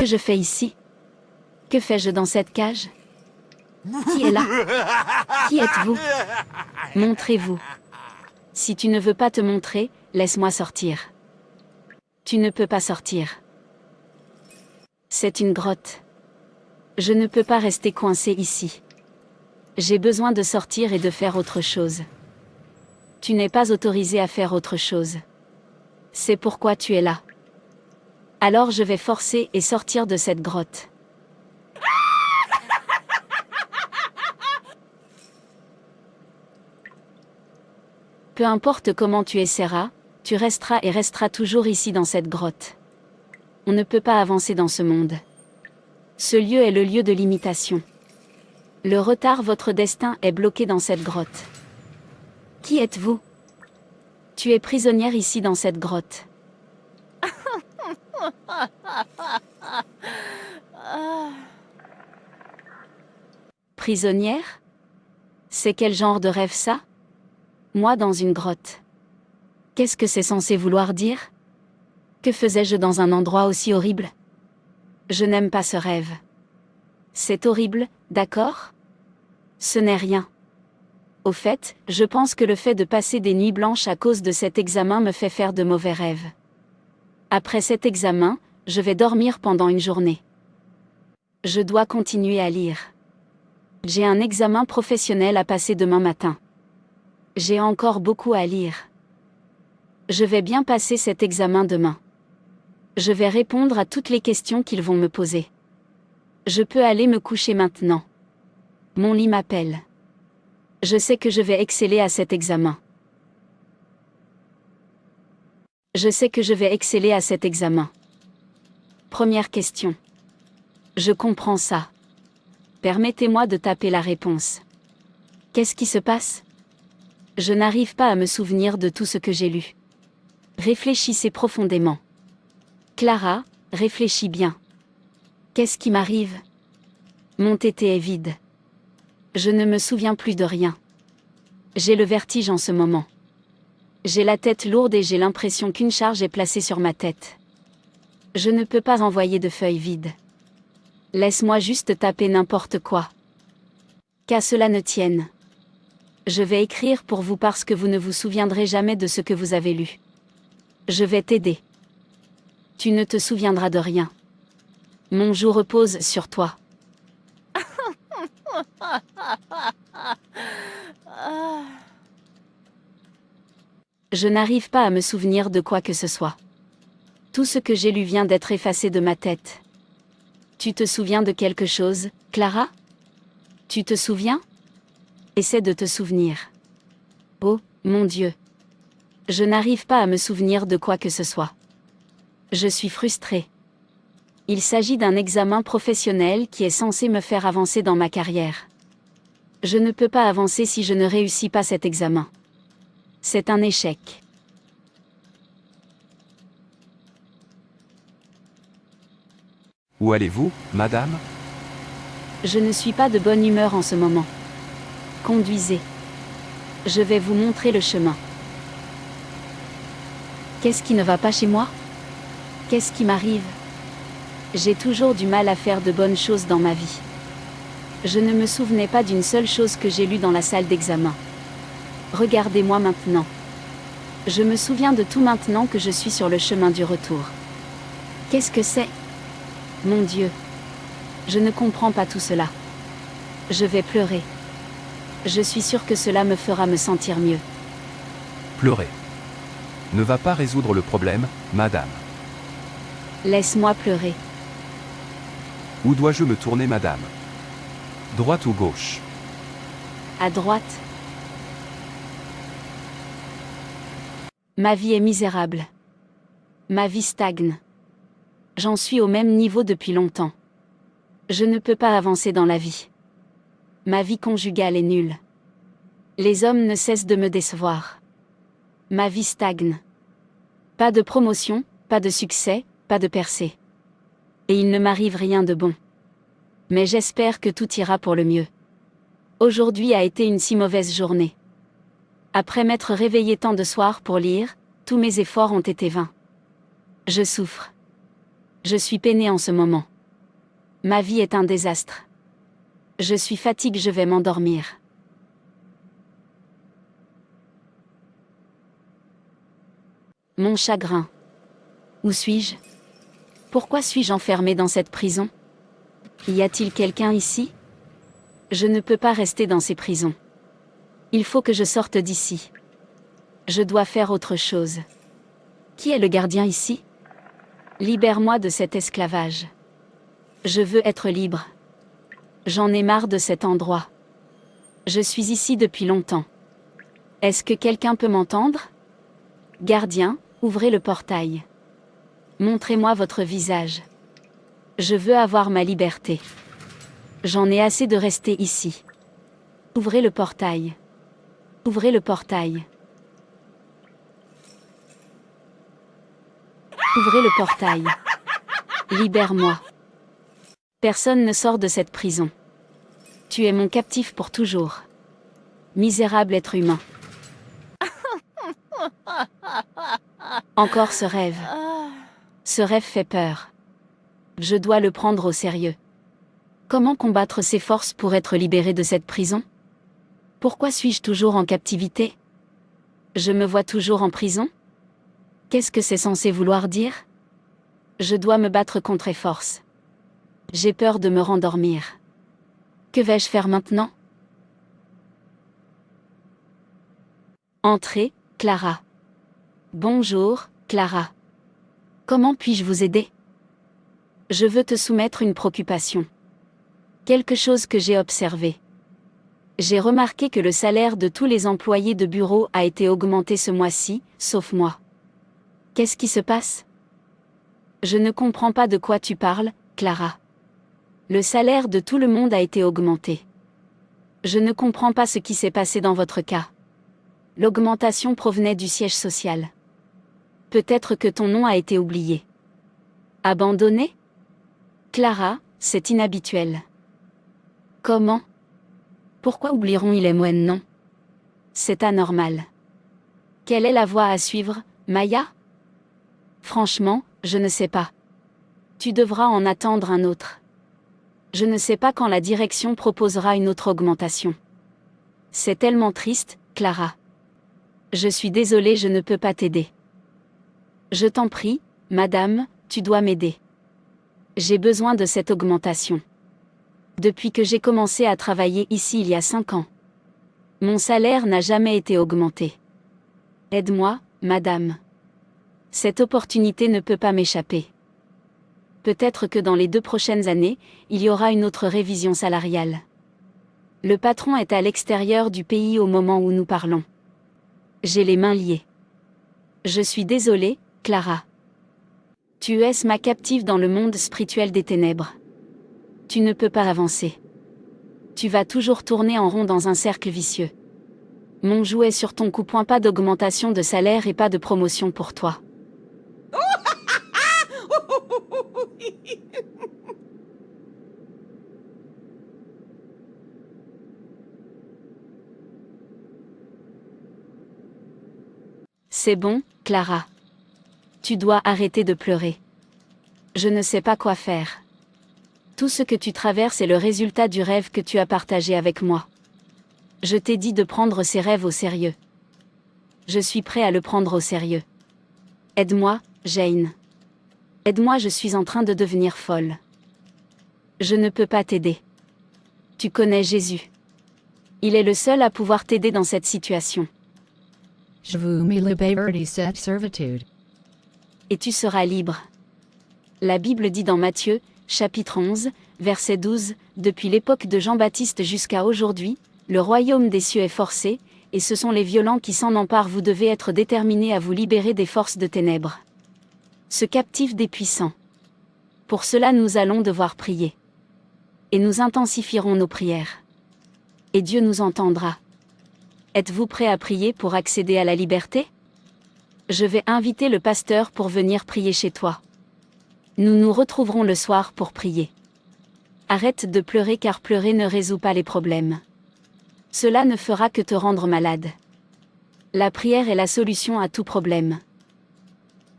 je fais ici? Que fais-je dans cette cage? Qui est là? Qui êtes-vous? Montrez-vous. Si tu ne veux pas te montrer, laisse-moi sortir. Tu ne peux pas sortir. C'est une grotte. Je ne peux pas rester coincé ici. J'ai besoin de sortir et de faire autre chose. Tu n'es pas autorisé à faire autre chose. C'est pourquoi tu es là. Alors je vais forcer et sortir de cette grotte. Peu importe comment tu essaieras, tu resteras et resteras toujours ici dans cette grotte. On ne peut pas avancer dans ce monde. Ce lieu est le lieu de l'imitation. Le retard, votre destin est bloqué dans cette grotte. Qui êtes-vous? Tu es prisonnière ici dans cette grotte. Prisonnière? C'est quel genre de rêve ça? Moi dans une grotte. Qu'est-ce que c'est censé vouloir dire? Que faisais-je dans un endroit aussi horrible? Je n'aime pas ce rêve. C'est horrible, d'accord? Ce n'est rien. Au fait, je pense que le fait de passer des nuits blanches à cause de cet examen me fait faire de mauvais rêves. Après cet examen, je vais dormir pendant une journée. Je dois continuer à lire. J'ai un examen professionnel à passer demain matin. J'ai encore beaucoup à lire. Je vais bien passer cet examen demain. Je vais répondre à toutes les questions qu'ils vont me poser. Je peux aller me coucher maintenant. Mon lit m'appelle. Je sais que je vais exceller à cet examen. Je sais que je vais exceller à cet examen. Première question. Je comprends ça. Permettez-moi de taper la réponse. Qu'est-ce qui se passe? Je n'arrive pas à me souvenir de tout ce que j'ai lu. Réfléchissez profondément. Clara, réfléchis bien. Qu'est-ce qui m'arrive? Mon tété est vide. Je ne me souviens plus de rien. J'ai le vertige en ce moment. J'ai la tête lourde et j'ai l'impression qu'une charge est placée sur ma tête. Je ne peux pas envoyer de feuilles vides. Laisse-moi juste taper n'importe quoi. Qu'à cela ne tienne. Je vais écrire pour vous parce que vous ne vous souviendrez jamais de ce que vous avez lu. Je vais t'aider. Tu ne te souviendras de rien. Mon joug repose sur toi. Je n'arrive pas à me souvenir de quoi que ce soit. Tout ce que j'ai lu vient d'être effacé de ma tête. Tu te souviens de quelque chose, Clara? Tu te souviens? Essaie de te souvenir. Oh, mon Dieu. Je n'arrive pas à me souvenir de quoi que ce soit. Je suis frustrée. Il s'agit d'un examen professionnel qui est censé me faire avancer dans ma carrière. Je ne peux pas avancer si je ne réussis pas cet examen. C'est un échec. Où allez-vous, madame? Je ne suis pas de bonne humeur en ce moment. Conduisez. Je vais vous montrer le chemin. Qu'est-ce qui ne va pas chez moi? Qu'est-ce qui m'arrive? J'ai toujours du mal à faire de bonnes choses dans ma vie. Je ne me souvenais pas d'une seule chose que j'ai lue dans la salle d'examen. Regardez-moi maintenant. Je me souviens de tout maintenant que je suis sur le chemin du retour. Qu'est-ce que c'est? Mon Dieu. Je ne comprends pas tout cela. Je vais pleurer. Je suis sûre que cela me fera me sentir mieux. Pleurer ne va pas résoudre le problème, madame. Laisse-moi pleurer. Où dois-je me tourner, madame? Droite ou gauche? À droite. Ma vie est misérable. Ma vie stagne. J'en suis au même niveau depuis longtemps. Je ne peux pas avancer dans la vie. Ma vie conjugale est nulle. Les hommes ne cessent de me décevoir. Ma vie stagne. Pas de promotion, pas de succès, pas de percée. Et il ne m'arrive rien de bon. Mais j'espère que tout ira pour le mieux. Aujourd'hui a été une si mauvaise journée. Après m'être réveillé tant de soirs pour lire, tous mes efforts ont été vains. Je souffre. Je suis peinée en ce moment. Ma vie est un désastre. Je suis fatiguée, je vais m'endormir. Mon chagrin. Où suis-je? Pourquoi suis-je enfermée dans cette prison? Y a-t-il quelqu'un ici? Je ne peux pas rester dans ces prisons. Il faut que je sorte d'ici. Je dois faire autre chose. Qui est le gardien ici? Libère-moi de cet esclavage. Je veux être libre. J'en ai marre de cet endroit. Je suis ici depuis longtemps. Est-ce que quelqu'un peut m'entendre? Gardien, ouvrez le portail. Montrez-moi votre visage. Je veux avoir ma liberté. J'en ai assez de rester ici. Ouvrez le portail. Ouvrez le portail. Ouvrez le portail. Libère-moi. Personne ne sort de cette prison. Tu es mon captif pour toujours. Misérable être humain. Encore ce rêve. Ce rêve fait peur. Je dois le prendre au sérieux. Comment combattre ces forces pour être libéré de cette prison? Pourquoi suis-je toujours en captivité? Je me vois toujours en prison? Qu'est-ce que c'est censé vouloir dire? Je dois me battre contre les forces. J'ai peur de me rendormir. Que vais-je faire maintenant? Entrez, Clara. Bonjour, Clara. Comment puis-je vous aider? Je veux te soumettre une préoccupation. Quelque chose que j'ai observé. J'ai remarqué que le salaire de tous les employés de bureau a été augmenté ce mois-ci, sauf moi. Qu'est-ce qui se passe? Je ne comprends pas de quoi tu parles, Clara. Le salaire de tout le monde a été augmenté. Je ne comprends pas ce qui s'est passé dans votre cas. L'augmentation provenait du siège social. Peut-être que ton nom a été oublié. Abandonné? Clara, c'est inhabituel. Comment? Pourquoi oublieront-ils les moines, non? C'est anormal. Quelle est la voie à suivre, Maya? Franchement, je ne sais pas. Tu devras en attendre un autre. Je ne sais pas quand la direction proposera une autre augmentation. C'est tellement triste, Clara. Je suis désolée, je ne peux pas t'aider. Je t'en prie, madame, tu dois m'aider. J'ai besoin de cette augmentation. Depuis que j'ai commencé à travailler ici il y a 5 ans. Mon salaire n'a jamais été augmenté. Aide-moi, madame. Cette opportunité ne peut pas m'échapper. Peut-être que dans les 2 prochaines années, il y aura une autre révision salariale. Le patron est à l'extérieur du pays au moment où nous parlons. J'ai les mains liées. Je suis désolée, Clara. Tu es ma captive dans le monde spirituel des ténèbres. Tu ne peux pas avancer. Tu vas toujours tourner en rond dans un cercle vicieux. Mon jouet sur ton cou, point, pas d'augmentation de salaire et pas de promotion pour toi. C'est bon, Clara. Tu dois arrêter de pleurer. Je ne sais pas quoi faire. Tout ce que tu traverses est le résultat du rêve que tu as partagé avec moi. Je t'ai dit de prendre ces rêves au sérieux. Je suis prêt à le prendre au sérieux. Aide-moi, Jane. Aide-moi, je suis en train de devenir folle. Je ne peux pas t'aider. Tu connais Jésus. Il est le seul à pouvoir t'aider dans cette situation. Je vous me libère de cette servitude. Et tu seras libre. La Bible dit dans Matthieu, chapitre 11, verset 12, « Depuis l'époque de Jean-Baptiste jusqu'à aujourd'hui, le royaume des cieux est forcé, et ce sont les violents qui s'en emparent. Vous devez être déterminés à vous libérer des forces de ténèbres. Ce captif des puissants. Pour cela nous allons devoir prier. Et nous intensifierons nos prières. Et Dieu nous entendra. Êtes-vous prêt à prier pour accéder à la liberté? Je vais inviter le pasteur pour venir prier chez toi. Nous nous retrouverons le soir pour prier. Arrête de pleurer car pleurer ne résout pas les problèmes. Cela ne fera que te rendre malade. La prière est la solution à tout problème.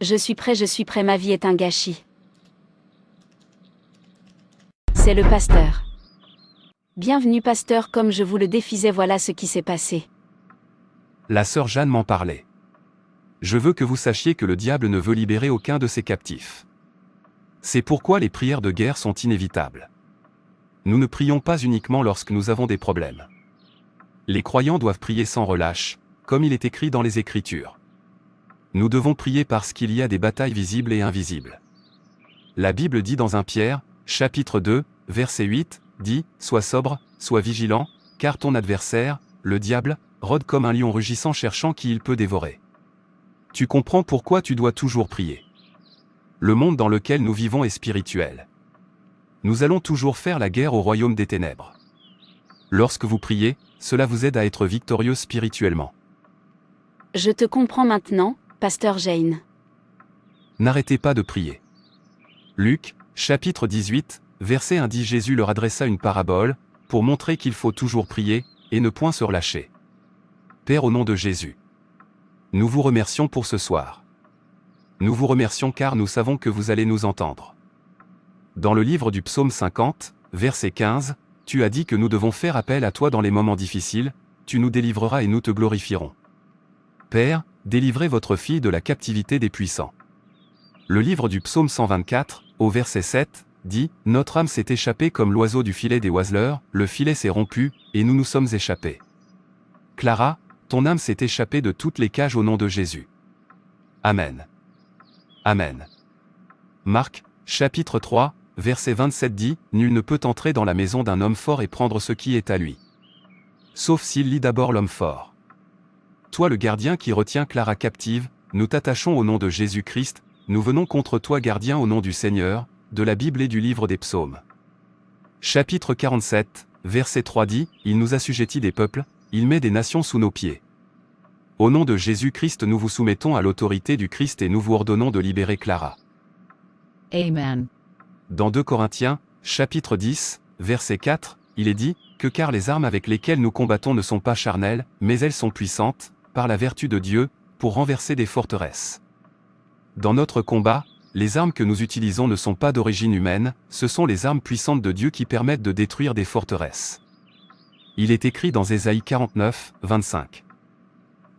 Je suis prêt, ma vie est un gâchis. C'est le pasteur. Bienvenue pasteur, comme je vous le défisais, voilà ce qui s'est passé. La sœur Jeanne m'en parlait. Je veux que vous sachiez que le diable ne veut libérer aucun de ses captifs. C'est pourquoi les prières de guerre sont inévitables. Nous ne prions pas uniquement lorsque nous avons des problèmes. Les croyants doivent prier sans relâche, comme il est écrit dans les Écritures. Nous devons prier parce qu'il y a des batailles visibles et invisibles. La Bible dit dans 1 Pierre, chapitre 2, verset 8, dit « Sois sobre, sois vigilant, car ton adversaire, le diable, rôde comme un lion rugissant cherchant qui il peut dévorer. » Tu comprends pourquoi tu dois toujours prier. Le monde dans lequel nous vivons est spirituel. Nous allons toujours faire la guerre au royaume des ténèbres. Lorsque vous priez, cela vous aide à être victorieux spirituellement. Je te comprends maintenant, pasteur Jane. N'arrêtez pas de prier. Luc, chapitre 18, verset 1 dit Jésus leur adressa une parabole, pour montrer qu'il faut toujours prier, et ne point se relâcher. Père, au nom de Jésus, nous vous remercions pour ce soir. Nous vous remercions car nous savons que vous allez nous entendre. Dans le livre du psaume 50, verset 15, tu as dit que nous devons faire appel à toi dans les moments difficiles, tu nous délivreras et nous te glorifierons. Père, délivrez votre fille de la captivité des puissants. Le livre du psaume 124, au verset 7, dit « Notre âme s'est échappée comme l'oiseau du filet des oiseleurs, le filet s'est rompu, et nous nous sommes échappés. » Clara, ton âme s'est échappée de toutes les cages au nom de Jésus. Amen. Amen. Marc, chapitre 3, verset 27 dit « Nul ne peut entrer dans la maison d'un homme fort et prendre ce qui est à lui. Sauf s'il lie d'abord l'homme fort. » Toi le gardien qui retient Clara captive, nous t'attachons au nom de Jésus-Christ, nous venons contre toi gardien au nom du Seigneur, de la Bible et du livre des psaumes. Chapitre 47, verset 3 dit « Il nous assujettit des peuples, il met des nations sous nos pieds. » Au nom de Jésus-Christ nous vous soumettons à l'autorité du Christ et nous vous ordonnons de libérer Clara. Amen. Dans 2 Corinthiens, chapitre 10, verset 4, il est dit que car les armes avec lesquelles nous combattons ne sont pas charnelles, mais elles sont puissantes, par la vertu de Dieu, pour renverser des forteresses. Dans notre combat, les armes que nous utilisons ne sont pas d'origine humaine, ce sont les armes puissantes de Dieu qui permettent de détruire des forteresses. Il est écrit dans Ésaïe 49, 25.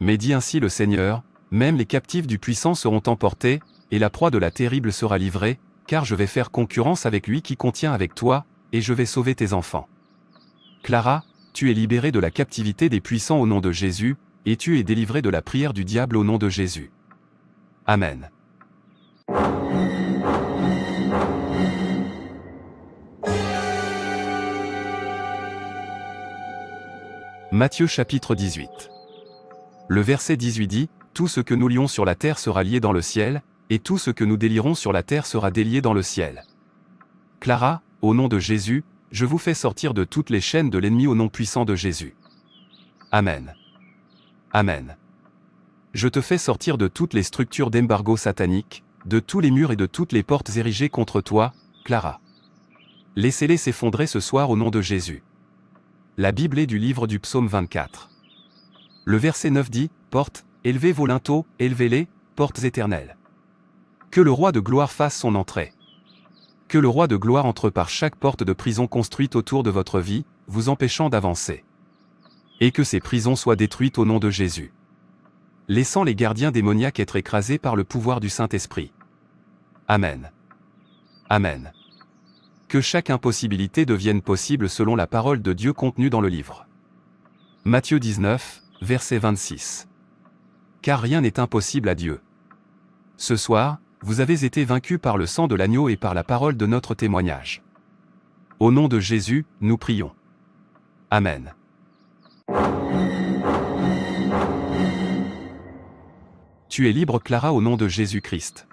Mais dit ainsi le Seigneur, même les captifs du puissant seront emportés, et la proie de la terrible sera livrée, car je vais faire concurrence avec lui qui contient avec toi, et je vais sauver tes enfants. Clara, tu es libérée de la captivité des puissants au nom de Jésus, et tu es délivrée de la prière du diable au nom de Jésus. Amen. Matthieu chapitre 18. Le verset 18 dit « Tout ce que nous lions sur la terre sera lié dans le ciel, et tout ce que nous délierons sur la terre sera délié dans le ciel. » Clara, au nom de Jésus, je vous fais sortir de toutes les chaînes de l'ennemi au nom puissant de Jésus. Amen. Amen. Je te fais sortir de toutes les structures d'embargo satanique, de tous les murs et de toutes les portes érigées contre toi, Clara. Laissez-les s'effondrer ce soir au nom de Jésus. La Bible est du livre du psaume 24. Le verset 9 dit « Portes, élevez vos linteaux, élevez-les, portes éternelles. Que le roi de gloire fasse son entrée. Que le roi de gloire entre par chaque porte de prison construite autour de votre vie, vous empêchant d'avancer. Et que ces prisons soient détruites au nom de Jésus. Laissant les gardiens démoniaques être écrasés par le pouvoir du Saint-Esprit. Amen. Amen. Que chaque impossibilité devienne possible selon la parole de Dieu contenue dans le livre. Matthieu 19, verset 26. Car rien n'est impossible à Dieu. Ce soir, vous avez été vaincus par le sang de l'agneau et par la parole de notre témoignage. Au nom de Jésus, nous prions. Amen. Tu es libre Clara au nom de Jésus-Christ.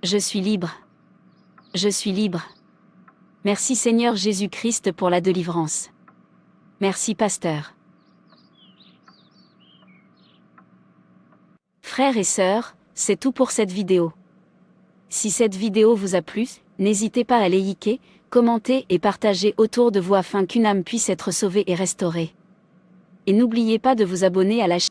Je suis libre. Je suis libre. Merci Seigneur Jésus-Christ pour la délivrance. Merci pasteur. Frères et sœurs, c'est tout pour cette vidéo. Si cette vidéo vous a plu, n'hésitez pas à liker, commenter et partager autour de vous afin qu'une âme puisse être sauvée et restaurée. Et n'oubliez pas de vous abonner à la chaîne.